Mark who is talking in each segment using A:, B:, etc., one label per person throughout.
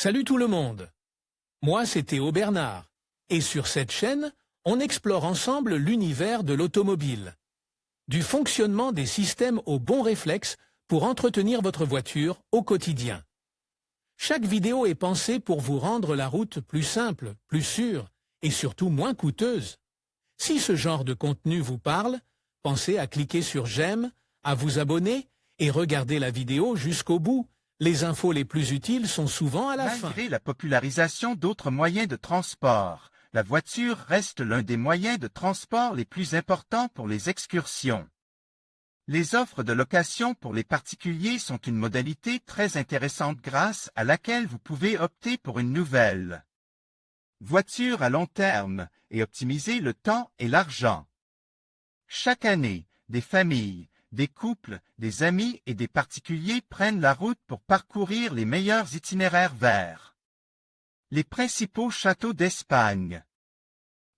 A: Salut tout le monde. Moi, c'est Théo Bernard. Et sur cette chaîne, on explore ensemble l'univers de l'automobile. Du fonctionnement des systèmes aux bons réflexes pour entretenir votre voiture au quotidien. Chaque vidéo est pensée pour vous rendre la route plus simple, plus sûre et surtout moins coûteuse. Si ce genre de contenu vous parle, pensez à cliquer sur j'aime, à vous abonner et regarder la vidéo jusqu'au bout. Les infos les plus utiles sont souvent à la fin.
B: Malgré la popularisation d'autres moyens de transport, la voiture reste l'un des moyens de transport les plus importants pour les excursions. Les offres de location pour les particuliers sont une modalité très intéressante grâce à laquelle vous pouvez opter pour une nouvelle voiture à long terme et optimiser le temps et l'argent. Chaque année, des familles, des couples, des amis et des particuliers prennent la route pour parcourir les meilleurs itinéraires vers les principaux châteaux d'Espagne.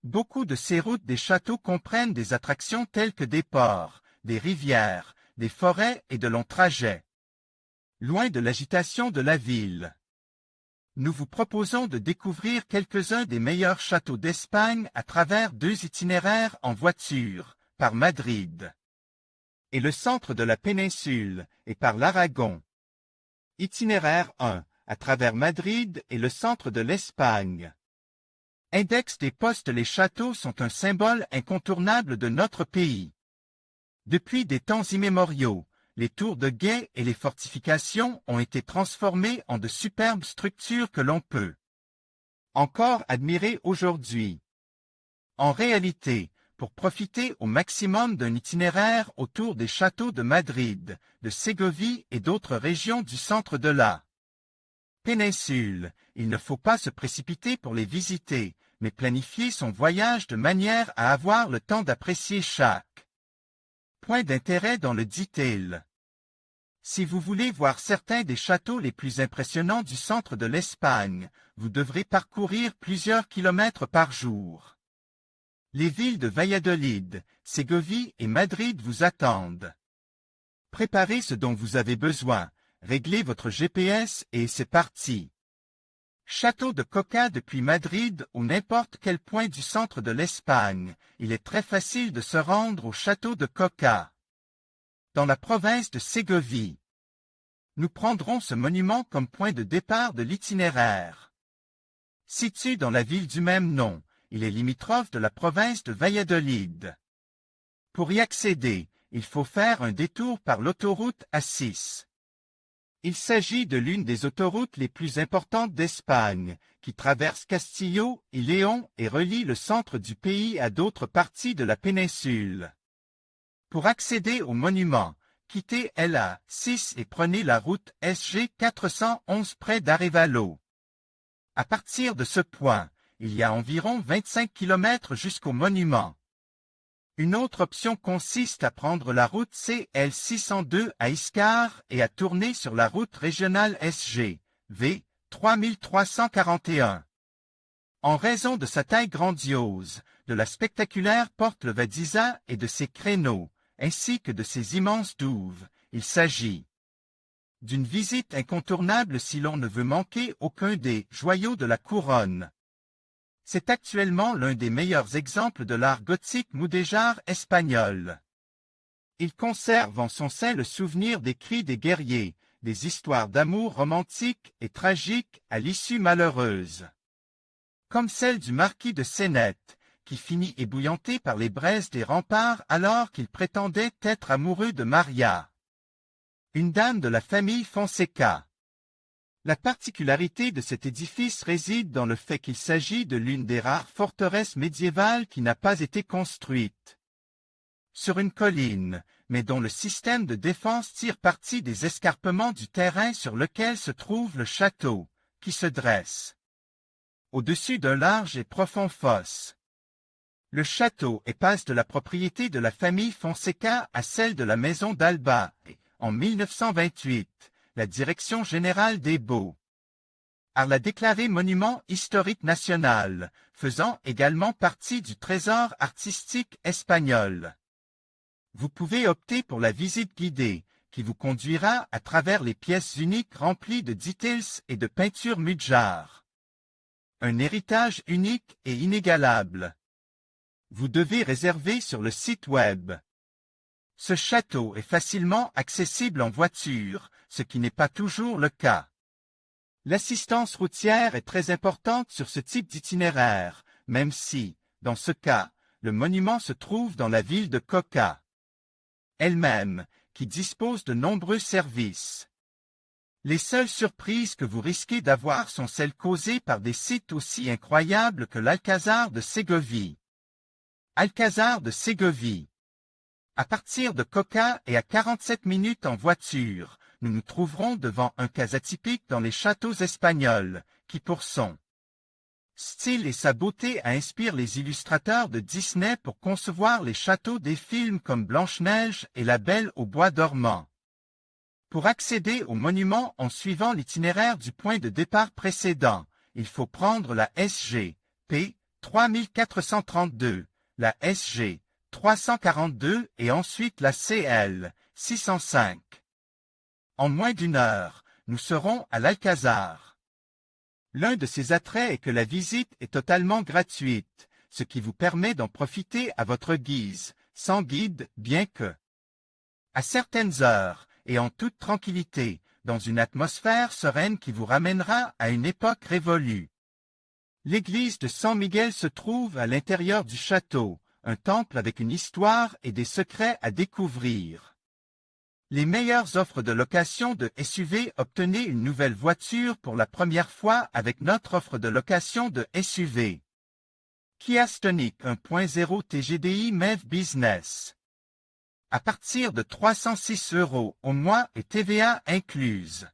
B: Beaucoup de ces routes des châteaux comprennent des attractions telles que des ports, des rivières, des forêts et de longs trajets. Loin de l'agitation de la ville. Nous vous proposons de découvrir quelques-uns des meilleurs châteaux d'Espagne à travers 2 itinéraires en voiture, par Madrid et le centre de la péninsule, et par l'Aragon. Itinéraire 1, à travers Madrid et le centre de l'Espagne. Index des postes. Les châteaux sont un symbole incontournable de notre pays. Depuis des temps immémoriaux, les tours de guet et les fortifications ont été transformées en de superbes structures que l'on peut encore admirer aujourd'hui. En réalité, pour profiter au maximum d'un itinéraire autour des châteaux de Madrid, de Ségovie et d'autres régions du centre de la péninsule, il ne faut pas se précipiter pour les visiter, mais planifier son voyage de manière à avoir le temps d'apprécier chaque point d'intérêt dans le détail. Si vous voulez voir certains des châteaux les plus impressionnants du centre de l'Espagne, vous devrez parcourir plusieurs kilomètres par jour. Les villes de Valladolid, Ségovie et Madrid vous attendent. Préparez ce dont vous avez besoin, réglez votre GPS et c'est parti. Château de Coca. Depuis Madrid ou n'importe quel point du centre de l'Espagne, il est très facile de se rendre au château de Coca, dans la province de Ségovie. Nous prendrons ce monument comme point de départ de l'itinéraire. Situé dans la ville du même nom, il est limitrophe de la province de Valladolid. Pour y accéder, il faut faire un détour par l'autoroute A6. Il s'agit de l'une des autoroutes les plus importantes d'Espagne, qui traverse Castillo et Léon et relie le centre du pays à d'autres parties de la péninsule. Pour accéder au monument, quittez l'A6 et prenez la route SG 411 près d'Arévalo. À partir de ce point, il y a environ 25 km jusqu'au monument. Une autre option consiste à prendre la route CL 602 à Iscar et à tourner sur la route régionale SG, V 3341. En raison de sa taille grandiose, de la spectaculaire porte levadiza et de ses créneaux, ainsi que de ses immenses douves, il s'agit d'une visite incontournable si l'on ne veut manquer aucun des joyaux de la couronne. C'est actuellement l'un des meilleurs exemples de l'art gothique mudéjar espagnol. Il conserve en son sein le souvenir des cris des guerriers, des histoires d'amour romantiques et tragiques à l'issue malheureuse. Comme celle du marquis de Sennett, qui finit ébouillanté par les braises des remparts alors qu'il prétendait être amoureux de Maria, une dame de la famille Fonseca. La particularité de cet édifice réside dans le fait qu'il s'agit de l'une des rares forteresses médiévales qui n'a pas été construite sur une colline, mais dont le système de défense tire parti des escarpements du terrain sur lequel se trouve le château, qui se dresse au-dessus d'un large et profond fosse. Le château passe de la propriété de la famille Fonseca à celle de la maison d'Alba, en 1928. La Direction générale des Beaux Arts l'a déclaré monument historique national, faisant également partie du trésor artistique espagnol. Vous pouvez opter pour la visite guidée, qui vous conduira à travers les pièces uniques remplies de details et de peintures Mudjar. Un héritage unique et inégalable. Vous devez réserver sur le site web. Ce château est facilement accessible en voiture, ce qui n'est pas toujours le cas. L'assistance routière est très importante sur ce type d'itinéraire, même si, dans ce cas, le monument se trouve dans la ville de Coca elle-même, qui dispose de nombreux services. Les seules surprises que vous risquez d'avoir sont celles causées par des sites aussi incroyables que l'Alcázar de Ségovie. Alcázar de Ségovie. À partir de Coca et à 47 minutes en voiture, nous nous trouverons devant un cas atypique dans les châteaux espagnols, qui pour son style et sa beauté inspirent les illustrateurs de Disney pour concevoir les châteaux des films comme Blanche-Neige et La Belle au bois dormant. Pour accéder au monument en suivant l'itinéraire du point de départ précédent, il faut prendre la SG P 3432, la SG 342 et ensuite la CL 605. En moins d'une heure, nous serons à l'Alcázar. L'un de ses attraits est que la visite est totalement gratuite, ce qui vous permet d'en profiter à votre guise, sans guide, bien que, à certaines heures, et en toute tranquillité, dans une atmosphère sereine qui vous ramènera à une époque révolue. L'église de San Miguel se trouve à l'intérieur du château, un temple avec une histoire et des secrets à découvrir. Les meilleures offres de location de SUV. Obtenez une nouvelle voiture pour la première fois avec notre offre de location de SUV. Kia Stonic 1.0 TGDI MEV Business. À partir de 306 € au mois et TVA incluse.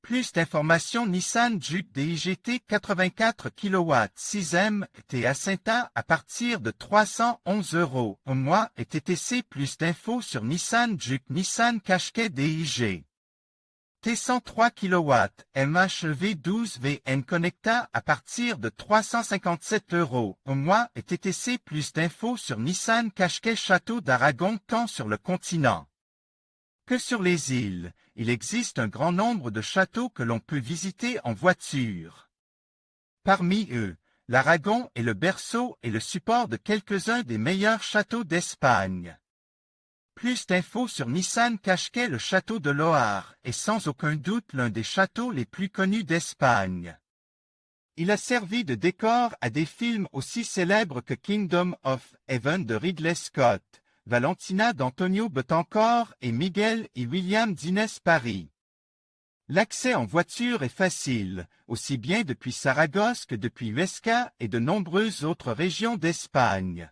B: Plus d'informations Nissan Juke DIGT 84 kW 6M T Acinta à partir de 311 € au mois et TTC. Plus d'infos sur Nissan Juke Nissan Qashqai DIG. T103 kW MHEV 12 VN Connecta à partir de 357 € au mois et TTC. Plus d'infos sur Nissan Qashqai Château d'Aragon tant sur le continent que sur les îles. Il existe un grand nombre de châteaux que l'on peut visiter en voiture. Parmi eux, l'Aragon est le berceau et le support de quelques-uns des meilleurs châteaux d'Espagne. Plus d'infos sur Nissan Qashqai. Le château de Loar est sans aucun doute l'un des châteaux les plus connus d'Espagne. Il a servi de décor à des films aussi célèbres que Kingdom of Heaven de Ridley Scott, Valentina d'Antonio Betancourt et Miguel et William d'Inès Paris. L'accès en voiture est facile, aussi bien depuis Saragosse que depuis Huesca et de nombreuses autres régions d'Espagne.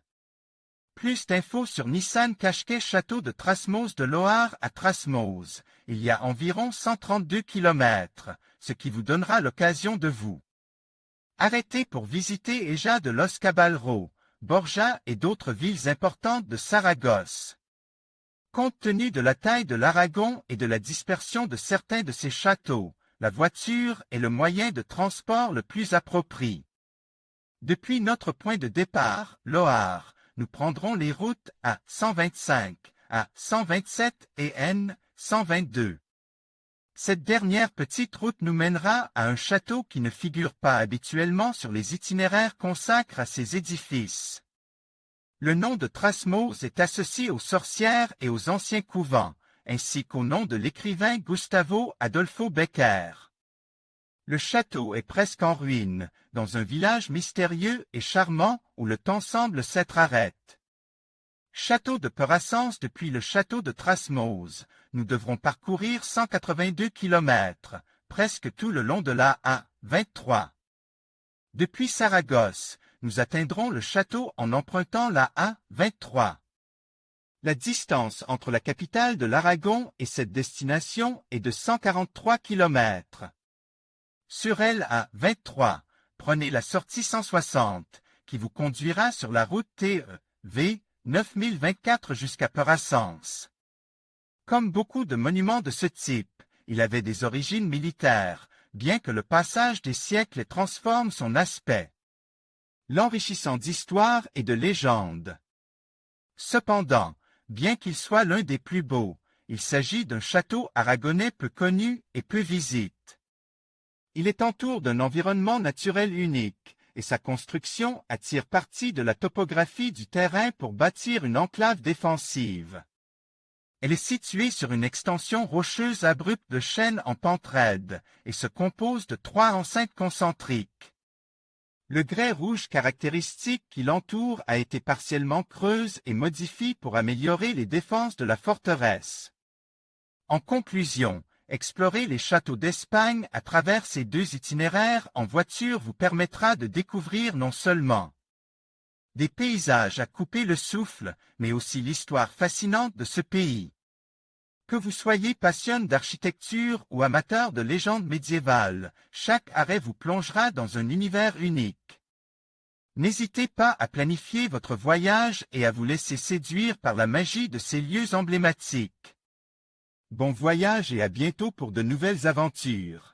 B: Plus d'infos sur Nissan Qashqai Château de Trasmoz de Loar à Trasmoz. Il y a environ 132 km, ce qui vous donnera l'occasion de vous arrêter pour visiter Eja de Los Caballeros, Borja et d'autres villes importantes de Saragosse. Compte tenu de la taille de l'Aragon et de la dispersion de certains de ces châteaux, la voiture est le moyen de transport le plus approprié. Depuis notre point de départ, Loar, nous prendrons les routes A125, A127 et N122. Cette dernière petite route nous mènera à un château qui ne figure pas habituellement sur les itinéraires consacrés à ces édifices. Le nom de Trasmoz est associé aux sorcières et aux anciens couvents, ainsi qu'au nom de l'écrivain Gustavo Adolfo Bécquer. Le château est presque en ruine, dans un village mystérieux et charmant où le temps semble s'être arrêté. Château de Perassens. Depuis le château de Trasmoz, nous devrons parcourir 182 km, presque tout le long de la A23. Depuis Saragosse, nous atteindrons le château en empruntant la A23. La distance entre la capitale de l'Aragon et cette destination est de 143 km. Sur l'A23, prenez la sortie 160, qui vous conduira sur la route TEV 9024 jusqu'à Perassens. Comme beaucoup de monuments de ce type, il avait des origines militaires, bien que le passage des siècles transforme son aspect, l'enrichissant d'histoire et de légendes. Cependant, bien qu'il soit l'un des plus beaux, il s'agit d'un château aragonais peu connu et peu visité. Il est entouré d'un environnement naturel unique, et sa construction attire parti de la topographie du terrain pour bâtir une enclave défensive. Elle est située sur une extension rocheuse abrupte de chêne en pente raide, et se compose de 3 enceintes concentriques. Le grès rouge caractéristique qui l'entoure a été partiellement creuse et modifié pour améliorer les défenses de la forteresse. En conclusion, explorer les châteaux d'Espagne à travers ces 2 itinéraires en voiture vous permettra de découvrir non seulement des paysages à couper le souffle, mais aussi l'histoire fascinante de ce pays. Que vous soyez passionné d'architecture ou amateur de légendes médiévales, chaque arrêt vous plongera dans un univers unique. N'hésitez pas à planifier votre voyage et à vous laisser séduire par la magie de ces lieux emblématiques. Bon voyage et à bientôt pour de nouvelles aventures.